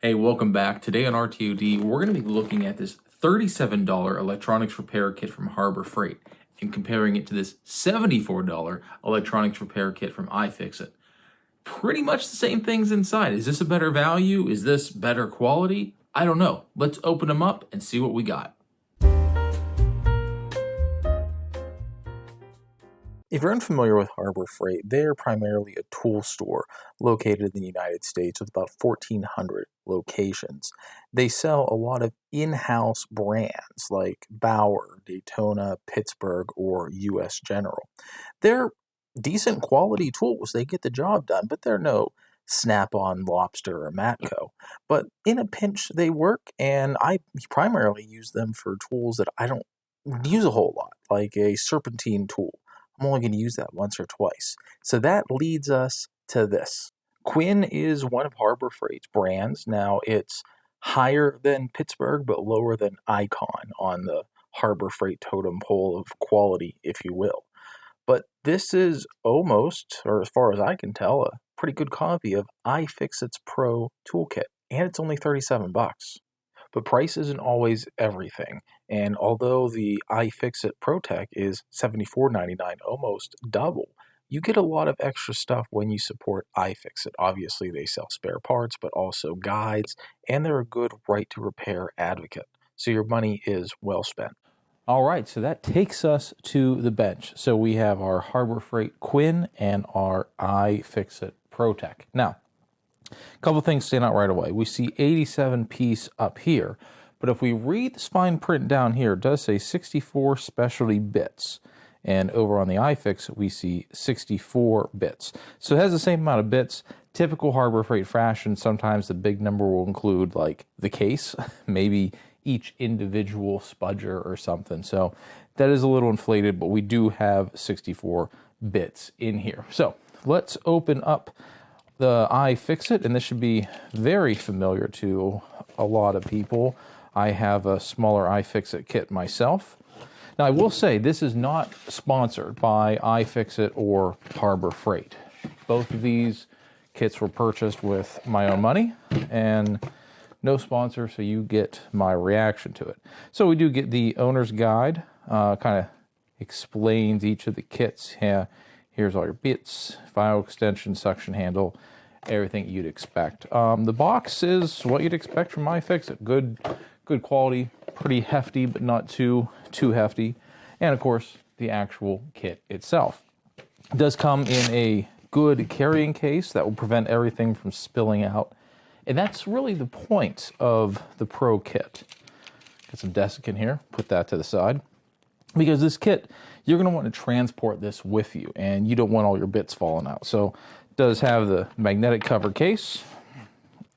Hey, welcome back. Today on RTOD, we're going to be looking at this $37 electronics repair kit from Harbor Freight and comparing it to this $74 electronics repair kit from iFixit. Pretty much the same things inside. Is this a better value? Is this better quality? I don't know. Let's open them up and see what we got. If you're unfamiliar with Harbor Freight, they're primarily a tool store located in the United States with about 1,400 locations. They sell a lot of in-house brands like Bauer, Daytona, Pittsburgh, or US General. They're decent quality tools. They get the job done, but they're no Snap-on, Lobster, or Matco. But in a pinch, they work, and I primarily use them for tools that I don't use a whole lot, like a serpentine tool. I'm only going to use that once or twice. So that leads us to this. Quinn is one of Harbor Freight's brands. Now, it's higher than Pittsburgh, but lower than Icon on the Harbor Freight totem pole of quality, if you will. But this is almost, or as far as I can tell, a pretty good copy of iFixit's Pro Toolkit, and it's only $37. But price isn't always everything, and although the iFixit ProTech is $74.99, almost double, you get a lot of extra stuff when you support iFixit. Obviously, they sell spare parts, but also guides, and they're a good right-to-repair advocate, so your money is well spent. All right, so that takes us to the bench. So we have our Harbor Freight Quinn and our iFixit ProTech. Now, a couple things stand out right away. We see 87 piece up here, but if we read the spine print down here, it does say 64 specialty bits. And over on the iFix, we see 64 bits. So it has the same amount of bits. Typical Harbor Freight fashion, sometimes the big number will include like the case, maybe each individual spudger or something. So that is a little inflated, but we do have 64 bits in here. So let's open up the iFixit, and this should be very familiar to a lot of people. I have a smaller iFixit kit myself. Now, I will say this is not sponsored by iFixit or Harbor Freight. Both of these kits were purchased with my own money, and no sponsor, so you get my reaction to it. So we do get the owner's guide, kind of explains each of the kits. Here's all your bits, file extension, suction handle, everything you'd expect. The box is what you'd expect from iFixit. Good quality, pretty hefty, but not too hefty. And of course, the actual kit itself. It does come in a good carrying case that will prevent everything from spilling out. And that's really the point of the Pro kit. Got some desiccant here, put that to the side. Because this kit, you're going to want to transport this with you, and you don't want all your bits falling out. So it does have the magnetic cover case.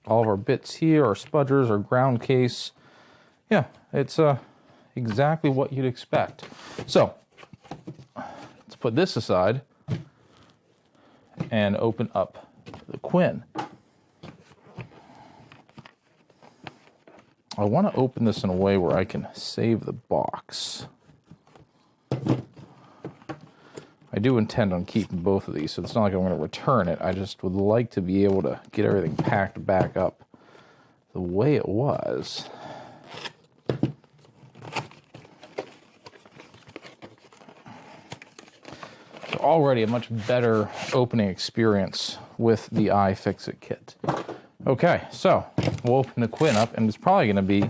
All of our bits here, our spudgers, our ground case. Yeah, it's exactly what you'd expect. So let's put this aside and open up the Quinn. I want to open this in a way where I can save the box. I do intend on keeping both of these, so it's not like I'm going to return it. I just would like to be able to get everything packed back up the way it was. So already a much better opening experience with the iFixit kit. Okay, so we'll open the Quinn up, and it's probably going to be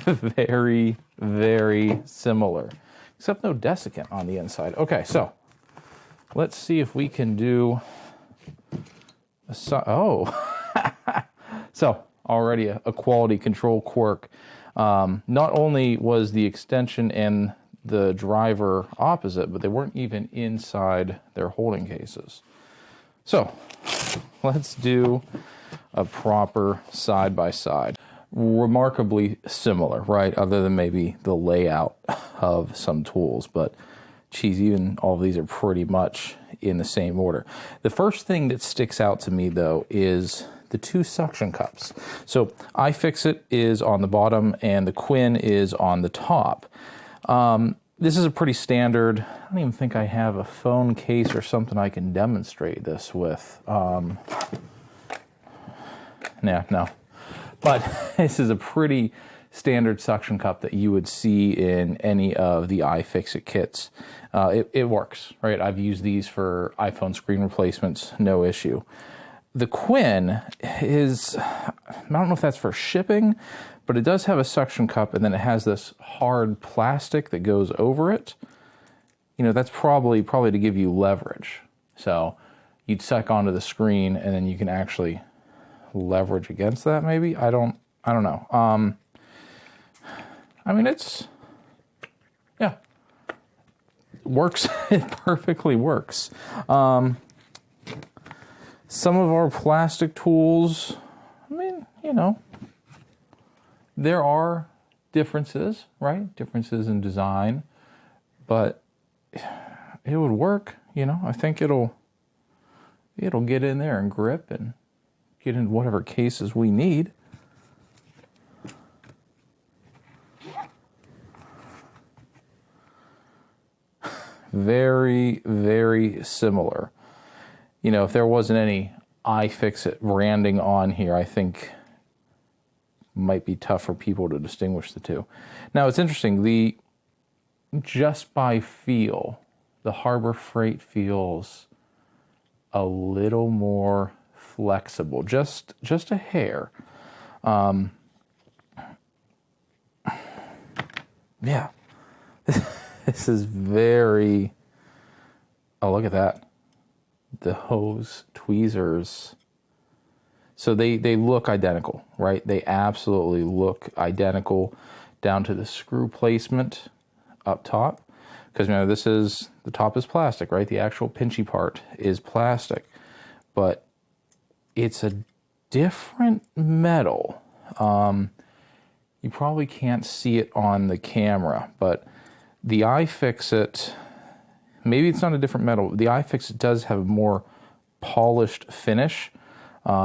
very, very similar, except no desiccant on the inside. Okay, so let's see if we can do so already a quality control quirk. Not only was the extension and the driver opposite, but they weren't even inside their holding cases. So let's do a proper side-by-side. Remarkably similar, right? Other than maybe the layout of some tools, but geez, even all of these are pretty much in the same order. The first thing that sticks out to me, though, is the two suction cups. So iFixit is on the bottom and the Quinn is on the top. This is a pretty standard, I don't even think I have a phone case or something I can demonstrate this with. No. But this is a pretty standard suction cup that you would see in any of the iFixit kits. It works, right? I've used these for iPhone screen replacements, no issue. The Quinn is, I don't know if that's for shipping, but it does have a suction cup, and then it has this hard plastic that goes over it. You know, that's probably to give you leverage. So you'd suck onto the screen, and then you can actually leverage against that, maybe? I don't know. I mean, yeah, works. It perfectly works. Some of our plastic tools, I mean, you know, there are differences, right? Differences in design, but it would work, you know. I think it'll get in there and grip and get into whatever cases we need. Very, very similar. You know, if there wasn't any iFixit branding on here, I think it might be tough for people to distinguish the two. Now, it's interesting, just by feel, the Harbor Freight feels a little more flexible, just a hair. Yeah. This is very, oh, look at that. The hose tweezers. So they look identical, right? They absolutely look identical down to the screw placement up top. Because remember, the top is plastic, right? The actual pinchy part is plastic. But it's a different metal. You probably can't see it on the camera, but the iFixit, maybe it's not a different metal. The iFixit does have a more polished finish.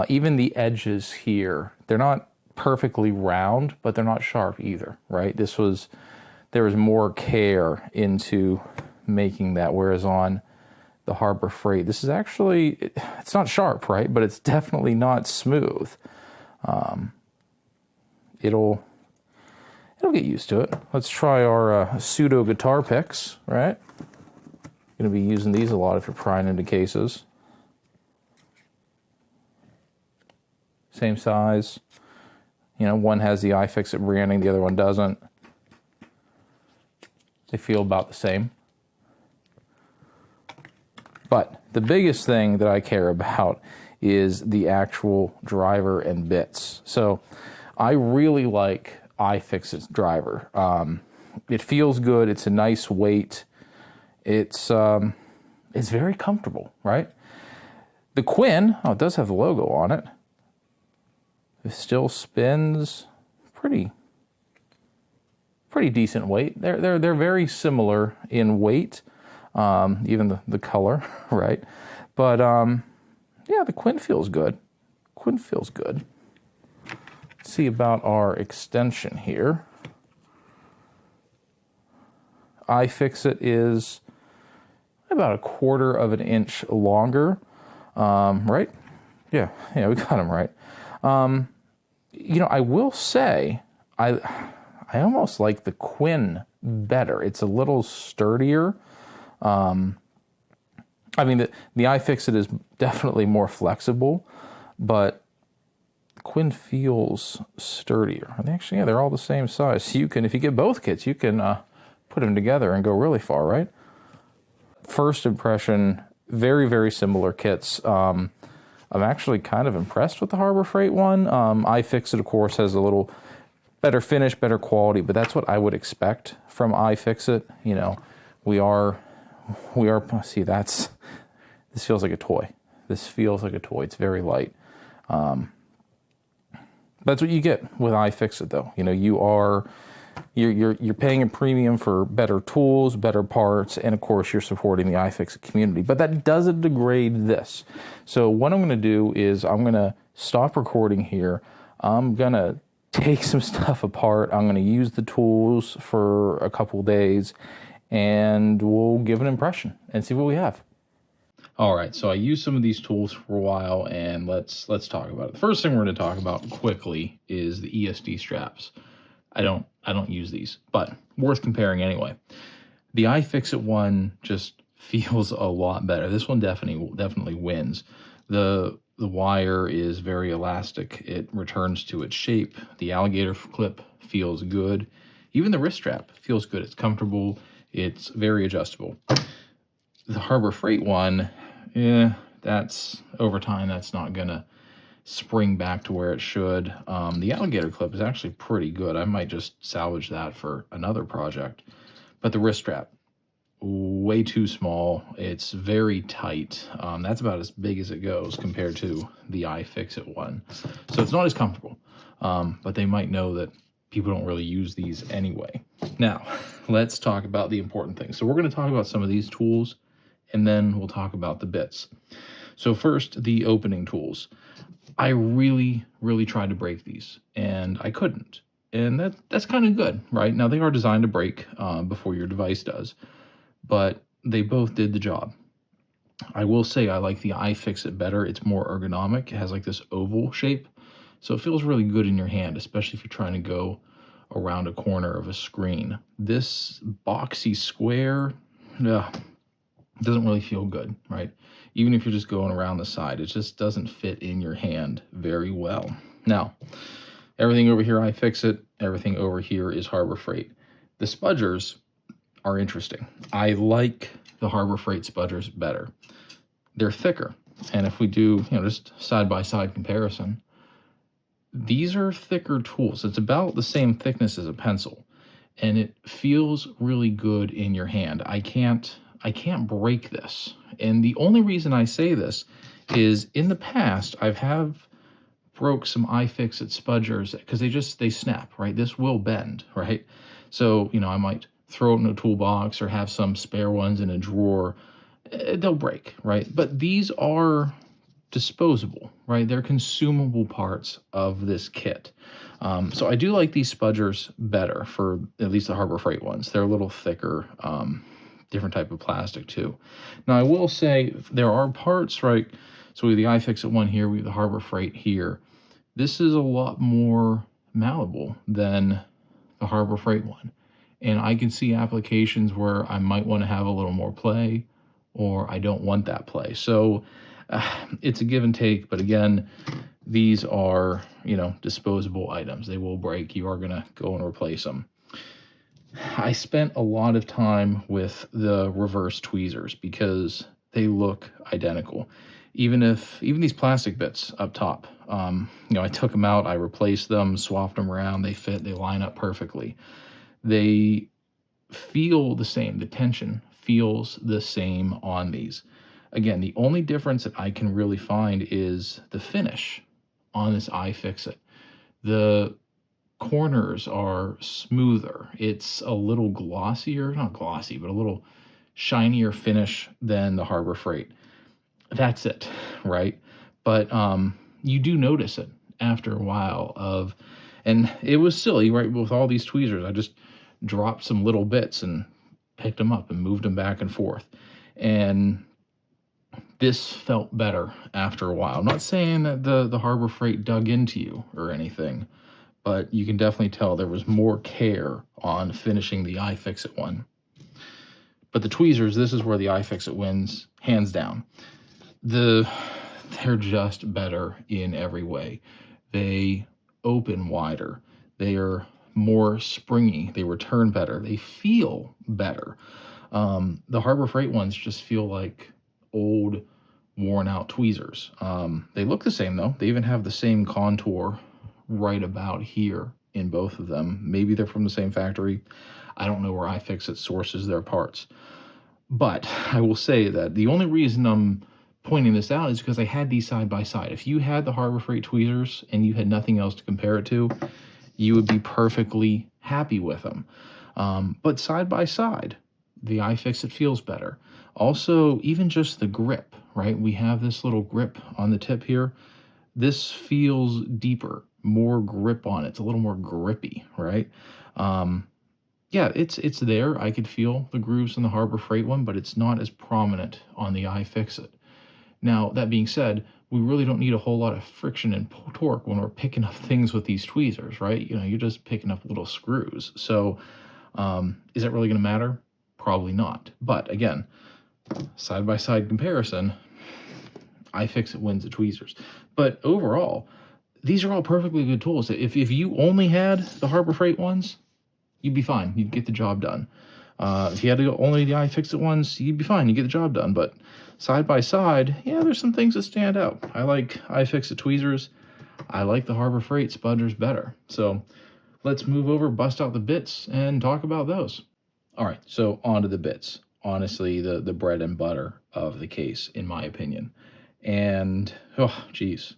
Even the edges here, they're not perfectly round, but they're not sharp either, right? There was more care into making that, whereas on the Harbor Freight, this is actually, it's not sharp, right? But it's definitely not smooth. It'll get used to it. Let's try our pseudo guitar picks, right? Going to be using these a lot if you're prying into cases. Same size. You know, one has the iFixit branding, the other one doesn't. They feel about the same. But the biggest thing that I care about is the actual driver and bits. So I really like iFixit's driver. It feels good. It's a nice weight. It's very comfortable, right? The Quinn, oh, it does have the logo on it. It still spins pretty decent weight. They're very similar in weight, even the color, right? But yeah, the Quinn feels good. Quinn feels good. Let's see about our extension here. iFixit is about 1/4 of an inch longer, right? Yeah, we got them right. You know, I will say, I almost like the Quinn better. It's a little sturdier. I mean, the iFixit is definitely more flexible, but Quinn feels sturdier. I think actually, yeah, they're all the same size. So you can, if you get both kits, you can put them together and go really far, right? First impression, very, very similar kits. I'm actually kind of impressed with the Harbor Freight one. iFixit, of course, has a little better finish, better quality, but that's what I would expect from iFixit. You know, we are, see, this feels like a toy. This feels like a toy. It's very light. That's what you get with iFixit, though. You know, you're paying a premium for better tools, better parts, and of course you're supporting the iFixit community. But that doesn't degrade this. So what I'm going to do is I'm going to stop recording here. I'm going to take some stuff apart. I'm going to use the tools for a couple days, and we'll give an impression and see what we have. All right, so I used some of these tools for a while, and let's talk about it. The first thing we're going to talk about quickly is the ESD straps. I don't use these, but worth comparing anyway. The iFixit one just feels a lot better. This one definitely wins. The wire is very elastic. It returns to its shape. The alligator clip feels good. Even the wrist strap feels good. It's comfortable. It's very adjustable. The Harbor Freight one, that's over time, that's not gonna spring back to where it should. The alligator clip is actually pretty good. I might just salvage that for another project. But the wrist strap, way too small. It's very tight. That's about as big as it goes compared to the iFixit one. So it's not as comfortable, but they might know that people don't really use these anyway. Now, let's talk about the important things. So we're going to talk about some of these tools, and then we'll talk about the bits. So first, the opening tools. I really tried to break these, and I couldn't. And that's kind of good, right? Now, they are designed to break before your device does, but they both did the job. I will say I like the iFixit better. It's more ergonomic. It has like this oval shape, so it feels really good in your hand, especially if you're trying to go around a corner of a screen. This boxy square, doesn't really feel good, right? Even if you're just going around the side, it just doesn't fit in your hand very well. Now, everything over here, iFixit, everything over here is Harbor Freight. The spudgers are interesting. I like the Harbor Freight spudgers better. They're thicker. And if we do, just side-by-side comparison, these are thicker tools. It's about the same thickness as a pencil, and it feels really good in your hand. I can't break this. And the only reason I say this is in the past, I've broke some iFixit spudgers because they snap, right? This will bend, right? So, I might throw it in a toolbox or have some spare ones in a drawer. They'll break, right? But these are disposable, right? They're consumable parts of this kit. So I do like these spudgers better for at least the Harbor Freight ones. They're a little thicker, different type of plastic too. Now I will say there are parts, right? So we have the iFixit one here, we have the Harbor Freight here. This is a lot more malleable than the Harbor Freight one. And I can see applications where I might want to have a little more play, or I don't want that play. So it's a give and take, but again, these are, disposable items. They will break. You are going to go and replace them. I spent a lot of time with the reverse tweezers because they look identical. Even these plastic bits up top, I took them out, I replaced them, swapped them around, they fit, they line up perfectly. They feel the same. The tension feels the same on these. Again, the only difference that I can really find is the finish on this iFixit. The corners are smoother. It's a little glossier, not glossy, but a little shinier finish than the Harbor Freight. That's it, right? But you do notice it after a while and it was silly, right? With all these tweezers, I just dropped some little bits and picked them up and moved them back and forth. And this felt better after a while. I'm not saying that the Harbor Freight dug into you or anything, but you can definitely tell there was more care on finishing the iFixit one. But the tweezers, this is where the iFixit wins, hands down. They're just better in every way. They open wider. They are more springy. They return better. They feel better. The Harbor Freight ones just feel like old, worn out tweezers. They look the same though. They even have the same contour right about here in both of them. Maybe they're from the same factory. I don't know where iFixit sources their parts. But I will say that the only reason I'm pointing this out is because I had these side by side. If you had the Harbor Freight tweezers and you had nothing else to compare it to, you would be perfectly happy with them. But side by side, the iFixit feels better. Also, even just the grip, right? We have this little grip on the tip here. This feels deeper, more grip on it. It's a little more grippy, right? Yeah, it's there. I could feel the grooves in the Harbor Freight one, but it's not as prominent on the iFixit. Now, that being said, we really don't need a whole lot of friction and torque when we're picking up things with these tweezers, right? You know, you're just picking up little screws. So, is that really going to matter? Probably not. But again, side-by-side comparison, iFixit wins the tweezers. But overall, these are all perfectly good tools. If you only had the Harbor Freight ones, you'd be fine. You'd get the job done. If you had to go only the iFixit ones, you'd be fine. You get the job done. But side by side, yeah, there's some things that stand out. I like iFixit tweezers. I like the Harbor Freight spudgers better. So let's move over, bust out the bits, and talk about those. All right, so on to the bits. Honestly, the bread and butter of the case, in my opinion. And, oh, geez,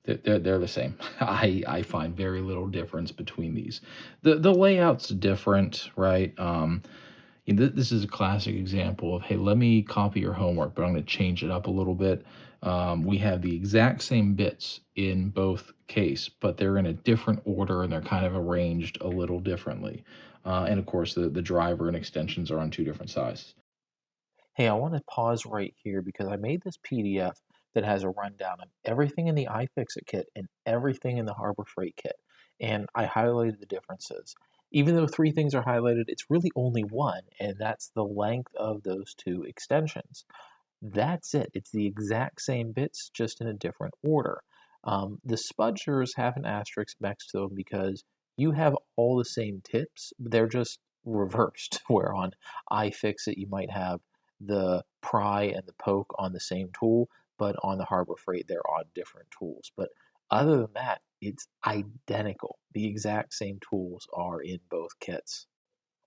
they're the same. I find very little difference between these. The layout's different, right? This is a classic example of, hey, let me copy your homework, but I'm going to change it up a little bit. We have the exact same bits in both case, but they're in a different order and they're kind of arranged a little differently. And of course, the driver and extensions are on two different sizes. Hey, I want to pause right here because I made this PDF that has a rundown of everything in the iFixit kit and everything in the Harbor Freight kit. And I highlighted the differences. Even though three things are highlighted, it's really only one, and that's the length of those two extensions. That's it. It's the exact same bits, just in a different order. The spudgers have an asterisk next to them because you have all the same tips, but they're just reversed. Where on iFixit you might have the pry and the poke on the same tool, but on the Harbor Freight they're on different tools. But other than that, it's identical. The exact same tools are in both kits.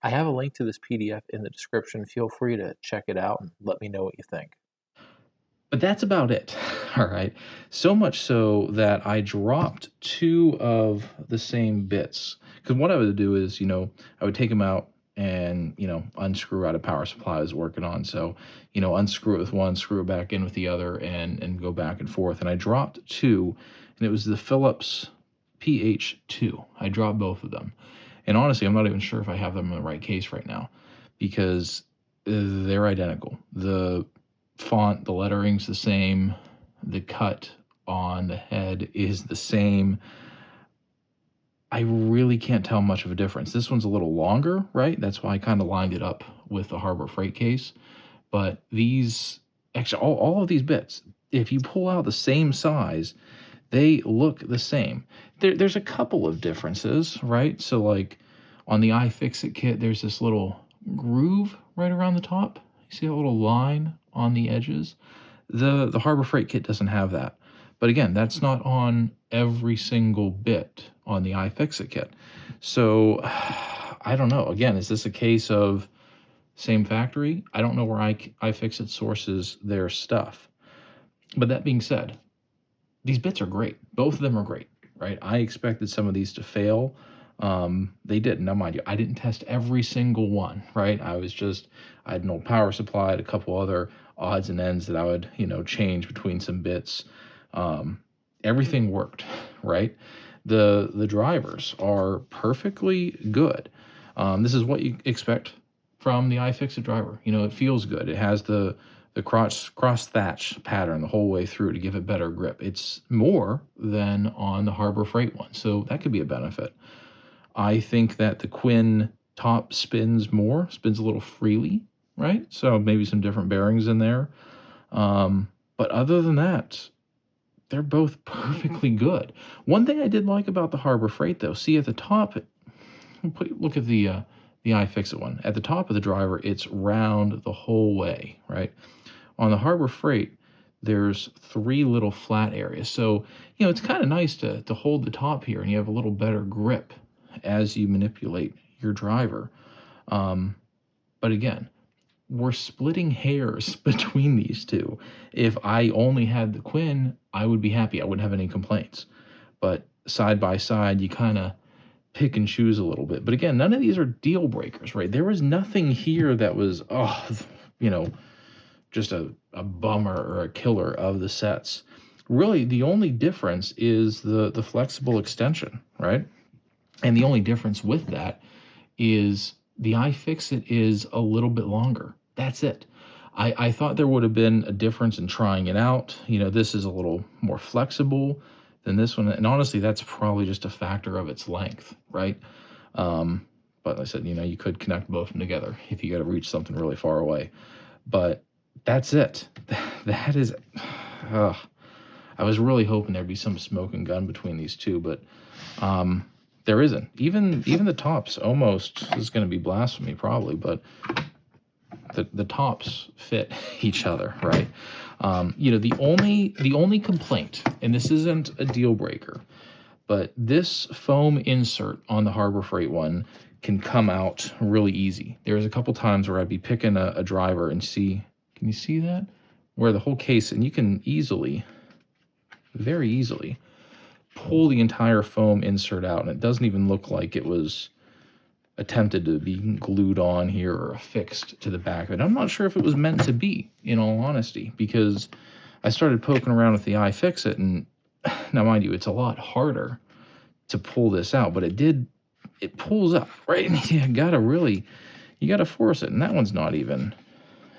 I have a link to this PDF in the description. Feel free to check it out and let me know what you think. But that's about it. All right. So much so that I dropped two of the same bits. Because what I would do is, I would take them out and, unscrew out a power supply I was working on. So, unscrew it with one, screw it back in with the other, and go back and forth. And I dropped two, and it was the Phillips PH2. I dropped both of them. And honestly, I'm not even sure if I have them in the right case right now because they're identical. The font, the lettering's the same, the cut on the head is the same. I really can't tell much of a difference. This one's a little longer, right? That's why I kind of lined it up with the Harbor Freight case. But these, actually, all of these bits, if you pull out the same size, they look the same. There's a couple of differences, right? So like on the iFixit kit, there's this little groove right around the top. You see a little line on the edges? The Harbor Freight kit doesn't have that. But again, that's not on every single bit on the iFixit kit. So I don't know. Again, is this a case of same factory? I don't know where iFixit sources their stuff. But that being said, these bits are great. Both of them are great, right? I expected some of these to fail. They didn't. Now, mind you, I didn't test every single one, right? I had an old power supply, I had a couple other odds and ends that I would, change between some bits. Everything worked, right? The drivers are perfectly good. This is what you expect from the iFixit driver. It feels good. It has the cross thatch pattern the whole way through to give it better grip. It's more than on the Harbor Freight one, so that could be a benefit. I think that the Quinn top spins a little freely, right? So maybe some different bearings in there. But other than that, they're both perfectly good. One thing I did like about the Harbor Freight, though, see at the top, look at the iFixit one. At the top of the driver, it's round the whole way, right? On the Harbor Freight, there's three little flat areas. So, it's kind of nice to hold the top here and you have a little better grip as you manipulate your driver. But again, we're splitting hairs between these two. If I only had the Quinn, I would be happy. I wouldn't have any complaints. But side by side, you kind of pick and choose a little bit. But again, none of these are deal breakers, right? There was nothing here that was, just a bummer or a killer of the sets. Really, the only difference is the flexible extension, right? And the only difference with that is The iFixit is a little bit longer. That's it. I thought there would have been a difference in trying it out. You know, this is a little more flexible than this one. And honestly, that's probably just a factor of its length, right? But like I said, you know, you could connect both of them together if you got to reach something really far away. But that's it. That is, I was really hoping there'd be some smoking gun between these two, but there isn't. Even the tops almost, this is going to be blasphemy probably, but the tops fit each other, right? You know, the only complaint, and this isn't a deal breaker, but this foam insert on the Harbor Freight one can come out really easy. There's a couple times where I'd be picking a driver and see, can you see that? Where the whole case, and you can easily, very easily, pull the entire foam insert out, and it doesn't even look like it was attempted to be glued on here or affixed to the back of it. I'm not sure if it was meant to be, in all honesty, because I started poking around with the iFixit, and now mind you, it's a lot harder to pull this out, but it pulls up, right? And you gotta force it, and that one's not even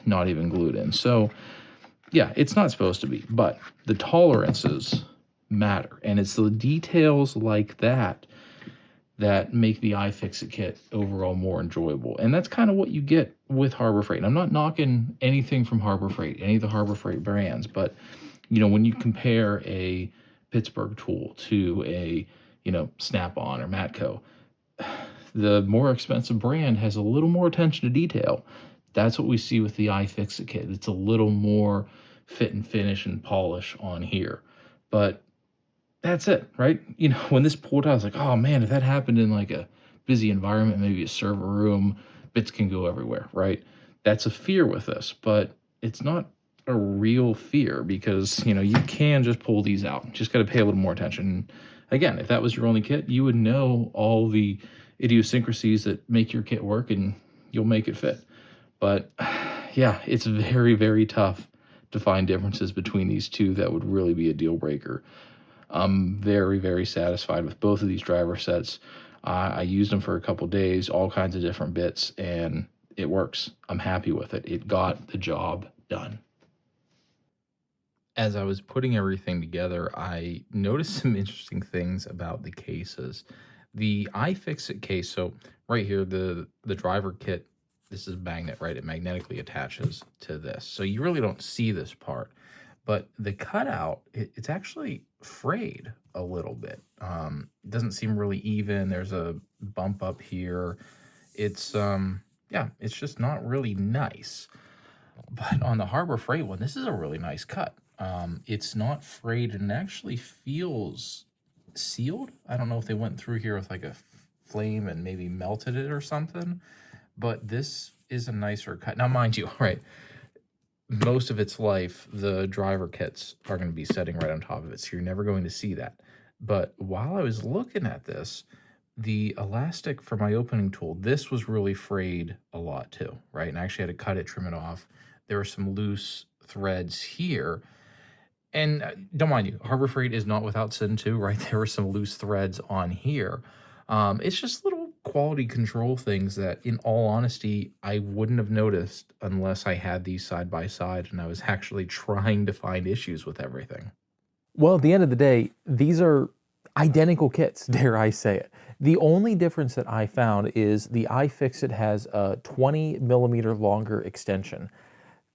glued in. So yeah, it's not supposed to be, but the tolerances matter, and it's the details like that that make the iFixit kit overall more enjoyable. And that's kind of what you get with Harbor Freight. And I'm not knocking anything from Harbor Freight, any of the Harbor Freight brands, but you know, when you compare a Pittsburgh tool to a, you know, Snap-on or Matco, the more expensive brand has a little more attention to detail. That's what we see with the iFixit kit. It's a little more fit and finish and polish on here. But that's it, right? You know, when this pulled out, I was like, oh man, if that happened in like a busy environment, maybe a server room, bits can go everywhere, right? That's a fear with this, but it's not a real fear because, you know, you can just pull these out. Just got to pay a little more attention. Again, if that was your only kit, you would know all the idiosyncrasies that make your kit work and you'll make it fit. But yeah, it's very, very tough to find differences between these two that would really be a deal breaker. I'm very, very satisfied with both of these driver sets. I used them for a couple days, all kinds of different bits, and it works. I'm happy with it. It got the job done. As I was putting everything together, I noticed some interesting things about the cases. The iFixit case, so right here, the driver kit, this is a magnet, right? It magnetically attaches to this. So you really don't see this part. But the cutout, it's actually frayed a little bit. It doesn't seem really even. There's a bump up here. It's, yeah, it's just not really nice. But on the Harbor Freight one, this is a really nice cut. It's not frayed and it actually feels sealed. I don't know if they went through here with like a flame and maybe melted it or something. But this is a nicer cut. Now, mind you, right, most of its life, the driver kits are going to be setting right on top of it, so you're never going to see that. But while I was looking at this, the elastic for my opening tool, this was really frayed a lot too, right? And I actually had to cut it, trim it off. There were some loose threads here. And don't mind you, Harbor Freight is not without sin too, right? There were some loose threads on here. It's just little quality control things that, in all honesty, I wouldn't have noticed unless I had these side by side and I was actually trying to find issues with everything. Well, at the end of the day, these are identical kits, dare I say it. The only difference that I found is the iFixit has a 20 millimeter longer extension.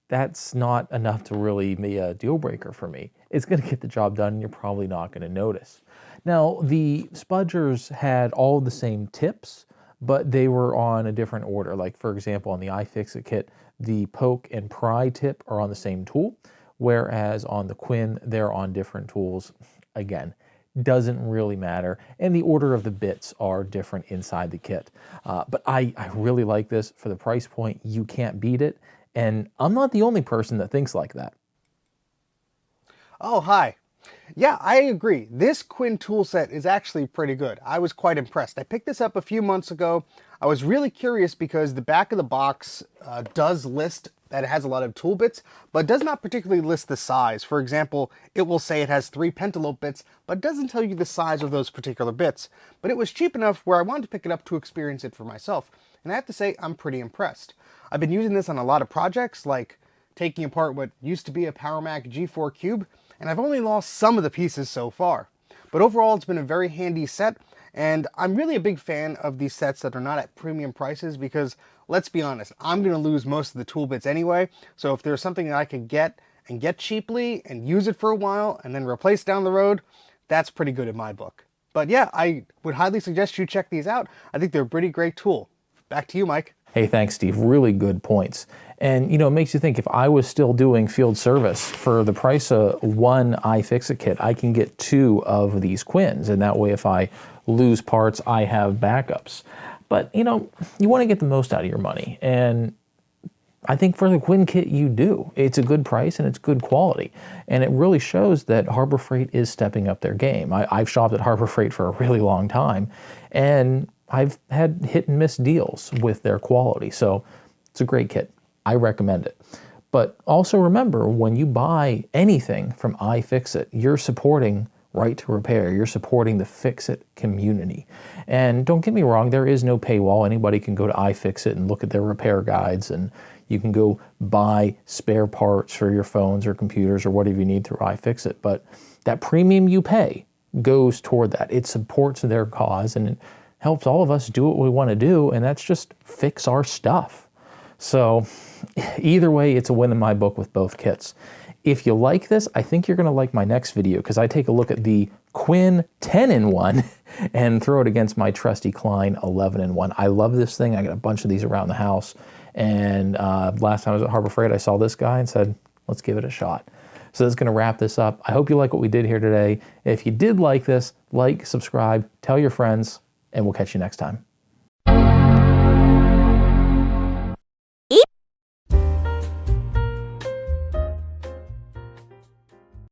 That's not enough to really be a deal breaker for me. It's going to get the job done and you're probably not going to notice. Now, the spudgers had all the same tips, but they were on a different order. Like, for example, on the iFixit kit, the poke and pry tip are on the same tool, whereas on the Quinn, they're on different tools. Again, doesn't really matter. And the order of the bits are different inside the kit. But I really like this. For the price point, you can't beat it. And I'm not the only person that thinks like that. Oh, hi. Yeah, I agree. This Quinn tool set is actually pretty good. I was quite impressed. I picked this up a few months ago. I was really curious because the back of the box does list that it has a lot of tool bits, but does not particularly list the size. For example, it will say it has 3 pentalobe bits, but doesn't tell you the size of those particular bits. But it was cheap enough where I wanted to pick it up to experience it for myself. And I have to say, I'm pretty impressed. I've been using this on a lot of projects, like taking apart what used to be a PowerMac G4 Cube, and I've only lost some of the pieces so far. But overall, it's been a very handy set, and I'm really a big fan of these sets that are not at premium prices because, let's be honest, I'm going to lose most of the tool bits anyway, so if there's something that I could get and get cheaply and use it for a while and then replace down the road, that's pretty good in my book. But yeah, I would highly suggest you check these out. I think they're a pretty great tool. Back to you, Mike. Hey, thanks, Steve. Really good points. And, it makes you think, if I was still doing field service for the price of one iFixit kit, I can get 2 of these Quinns. And that way, if I lose parts, I have backups. But, you want to get the most out of your money. And I think for the Quinn kit, you do. It's a good price and it's good quality. And it really shows that Harbor Freight is stepping up their game. I've shopped at Harbor Freight for a really long time, and I've had hit and miss deals with their quality. So it's a great kit. I recommend it. But also remember, when you buy anything from iFixit, you're supporting Right to Repair. You're supporting the Fix-It community. And don't get me wrong, there is no paywall. Anybody can go to iFixit and look at their repair guides, and you can go buy spare parts for your phones or computers or whatever you need through iFixit. But that premium you pay goes toward that. It supports their cause, and it helps all of us do what we want to do, and that's just fix our stuff. So either way, it's a win in my book with both kits. If you like this, I think you're going to like my next video, because I take a look at the Quinn 10-in-1 and throw it against my trusty Klein 11-in-1. I love this thing. I got a bunch of these around the house. And last time I was at Harbor Freight, I saw this guy and said, let's give it a shot. So that's going to wrap this up. I hope you like what we did here today. If you did like this, like, subscribe, tell your friends, and we'll catch you next time.